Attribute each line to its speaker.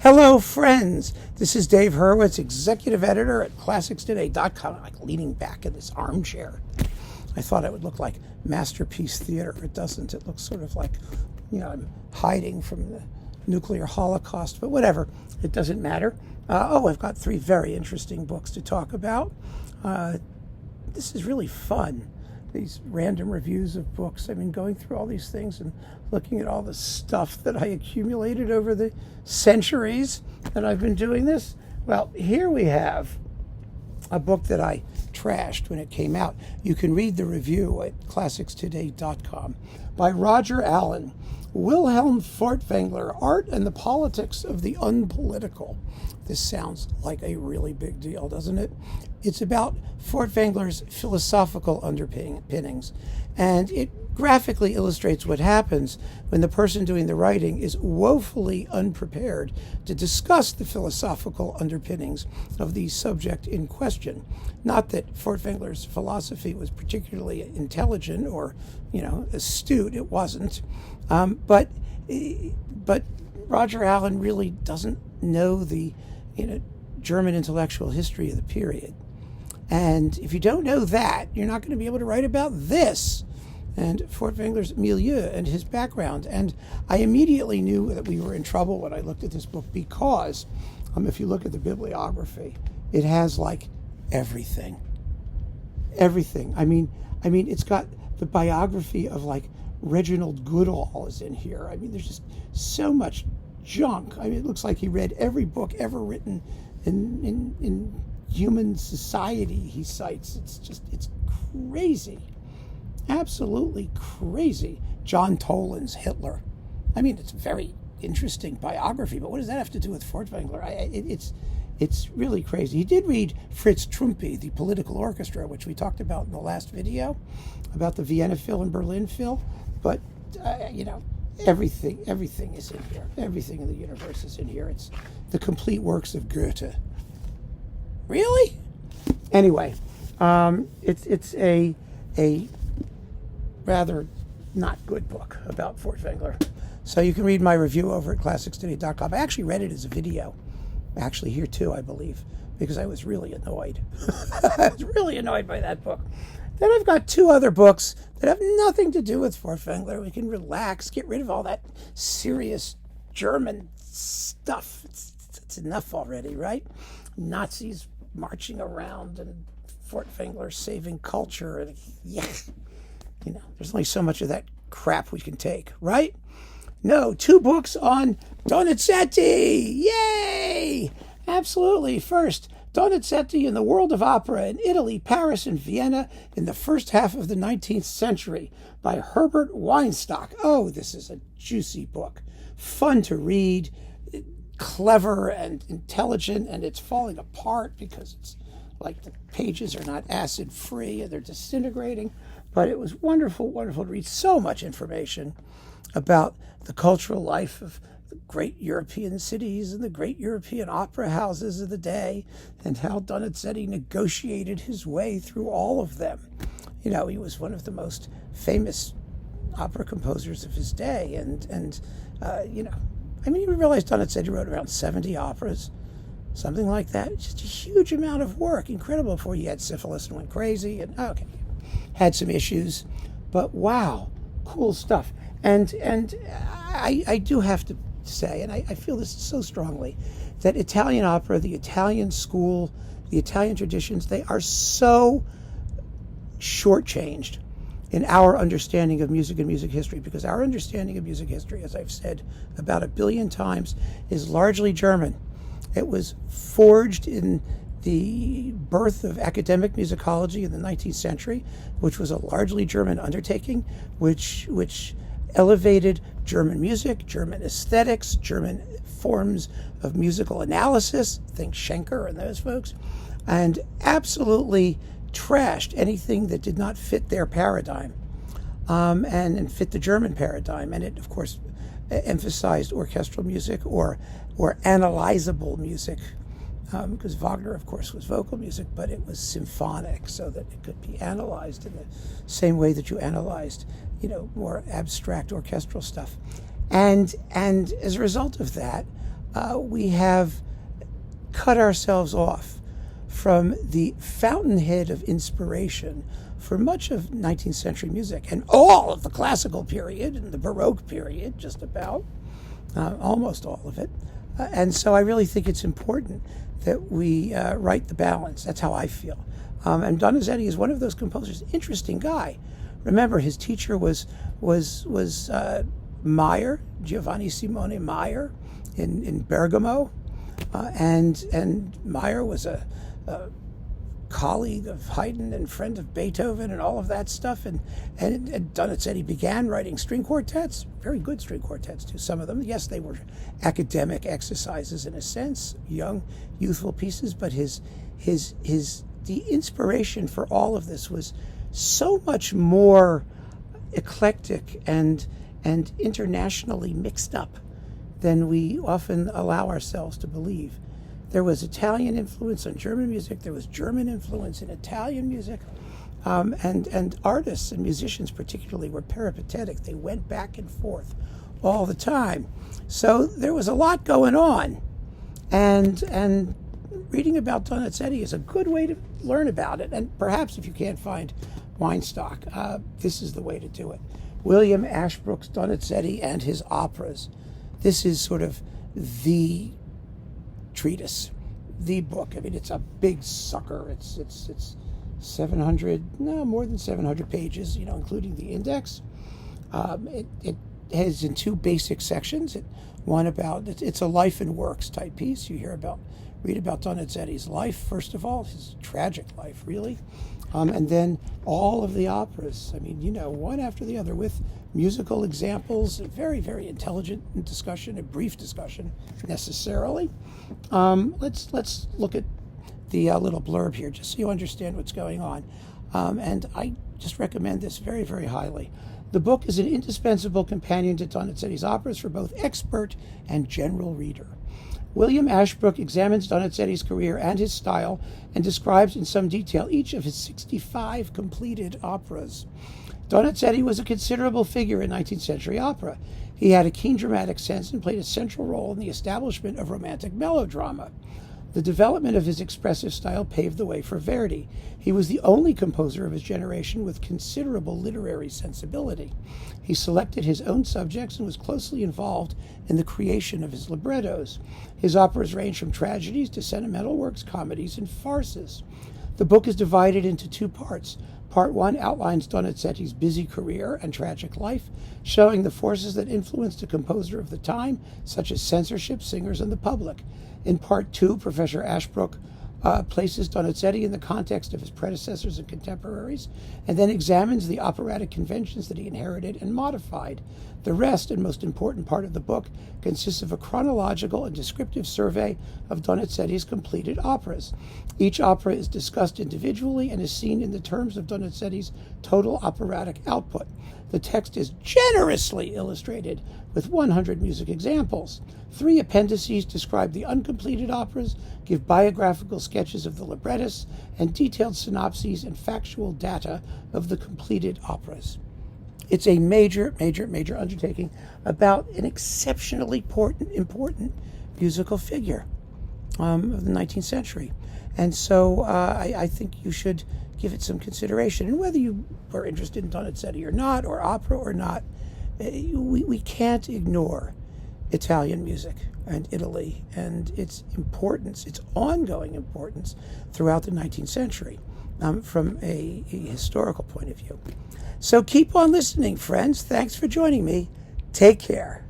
Speaker 1: Hello, friends. This is Dave Hurwitz, executive editor at ClassicsToday.com. I'm like leaning back in this armchair. I thought it would look like Masterpiece Theater. It doesn't. It looks sort of like, I'm hiding from the nuclear holocaust, but whatever. It doesn't matter. I've got 3 very interesting books to talk about. This is really fun. These random reviews of books. I've been going through all these things and looking at all the stuff that I accumulated over the centuries that I've been doing this. Well, here we have a book that I trashed when it came out. You can read the review at ClassicsToday.com by Roger Allen. Wilhelm Furtwängler, Art and the Politics of the Unpolitical. This sounds like a really big deal, doesn't it? It's about Furtwängler's philosophical underpinnings, and it graphically illustrates what happens when the person doing the writing is woefully unprepared to discuss the philosophical underpinnings of the subject in question. Not that Furtwängler's philosophy was particularly intelligent or, astute. It wasn't. But Roger Allen really doesn't know the German intellectual history of the period. And if you don't know that, you're not going to be able to write about this and Furtwängler's milieu and his background. And I immediately knew that we were in trouble when I looked at this book because if you look at the bibliography, it has like everything. Everything. I mean, it's got the biography of like Reginald Goodall is in here. There's just so much junk. It looks like he read every book ever written in human society he cites. It's crazy. Absolutely crazy. John Toland's Hitler. It's a very interesting biography, but what does that have to do with Furtwängler? It's really crazy. He did read Fritz Trumpi, the political orchestra, which we talked about in the last video, about the Vienna Phil and Berlin Phil, but, everything is in here. Everything in the universe is in here. It's the complete works of Goethe. Really? Anyway, it's a rather not good book about Furtwängler. So you can read my review over at ClassicsToday.com. I actually read it as a video. Actually here too, I believe, because I was really annoyed. I was really annoyed by that book. Then I've got 2 other books that have nothing to do with Furtwängler. We can relax, get rid of all that serious German stuff. It's enough already, right? Nazis marching around and Furtwängler saving culture. And there's only so much of that crap we can take, right? No, 2 books on Donizetti. Yay! Absolutely. First, Donizetti in the World of Opera in Italy, Paris, and Vienna in the first half of the 19th century by Herbert Weinstock. Oh, this is a juicy book. Fun to read, clever and intelligent, and it's falling apart because it's like the pages are not acid-free and they're disintegrating. But it was wonderful, wonderful to read. So much information about the cultural life of the great European cities and the great European opera houses of the day, and how Donizetti negotiated his way through all of them. He was one of the most famous opera composers of his day, you realize Donizetti wrote around 70 operas, something like that. It's just a huge amount of work, incredible, before he had syphilis and went crazy, and had some issues, but wow, cool stuff. And I do have to say, and I feel this so strongly, that Italian opera, the Italian school, the Italian traditions, they are so shortchanged in our understanding of music and music history, because our understanding of music history, as I've said about 1 billion times, is largely German. It was forged in the birth of academic musicology in the 19th century, which was a largely German undertaking, which elevated German music, German aesthetics, German forms of musical analysis, think Schenker and those folks, and absolutely trashed anything that did not fit their paradigm and fit the German paradigm. And it, of course, emphasized orchestral music or analyzable music, because Wagner, of course, was vocal music, but it was symphonic, so that it could be analyzed in the same way that you analyzed, more abstract orchestral stuff. And as a result of that, we have cut ourselves off from the fountainhead of inspiration for much of 19th century music and all of the classical period and the Baroque period, just about, almost all of it. And so I really think it's important that we right the balance. That's how I feel. And Donizetti is one of those composers. Interesting guy. Remember, his teacher was Meyer, Giovanni Simone Meyer, in Bergamo, and Meyer was a colleague of Haydn and friend of Beethoven and all of that stuff. And Donizetti began writing string quartets, very good string quartets too. Some of them, yes, they were academic exercises in a sense, young, youthful pieces, but the inspiration for all of this was so much more eclectic and internationally mixed up than we often allow ourselves to believe. There was Italian influence on German music. There was German influence in Italian music. And artists and musicians particularly were peripatetic. They went back and forth all the time. So there was a lot going on. And reading about Donizetti is a good way to learn about it. And perhaps if you can't find Weinstock, this is the way to do it. William Ashbrook's Donizetti and His Operas. This is sort of the treatise, the book. I mean, it's a big sucker. It's 700, no, more than 700 pages, including the index. It has in two basic sections. One about, it's a life and works type piece. You read about Donizetti's life, first of all, his tragic life, really. And then all of the operas. I mean, one after the other with musical examples, a very, very intelligent discussion, a brief discussion necessarily. Let's look at the little blurb here, just so you understand what's going on. And I just recommend this very, very highly. The book is an indispensable companion to Donizetti's operas for both expert and general reader. William Ashbrook examines Donizetti's career and his style and describes in some detail each of his 65 completed operas. Donizetti was a considerable figure in 19th century opera. He had a keen dramatic sense and played a central role in the establishment of romantic melodrama. The development of his expressive style paved the way for Verdi. He was the only composer of his generation with considerable literary sensibility. He selected his own subjects and was closely involved in the creation of his librettos. His operas range from tragedies to sentimental works, comedies, and farces. The book is divided into two parts. Part 1 outlines Donizetti's busy career and tragic life, showing the forces that influenced a composer of the time, such as censorship, singers, and the public. In Part 2, Professor Ashbrook places Donizetti in the context of his predecessors and contemporaries, and then examines the operatic conventions that he inherited and modified. The rest and most important part of the book consists of a chronological and descriptive survey of Donizetti's completed operas. Each opera is discussed individually and is seen in the terms of Donizetti's total operatic output. The text is generously illustrated with 100 music examples. 3 appendices describe the uncompleted operas, give biographical sketches of the librettists, and detailed synopses and factual data of the completed operas. It's a major, major, major undertaking about an exceptionally important musical figure of the 19th century. And so I think you should give it some consideration. And whether you are interested in Donizetti or not, or opera or not, we can't ignore Italian music and Italy and its importance, its ongoing importance throughout the 19th century from a historical point of view. So keep on listening, friends. Thanks for joining me. Take care.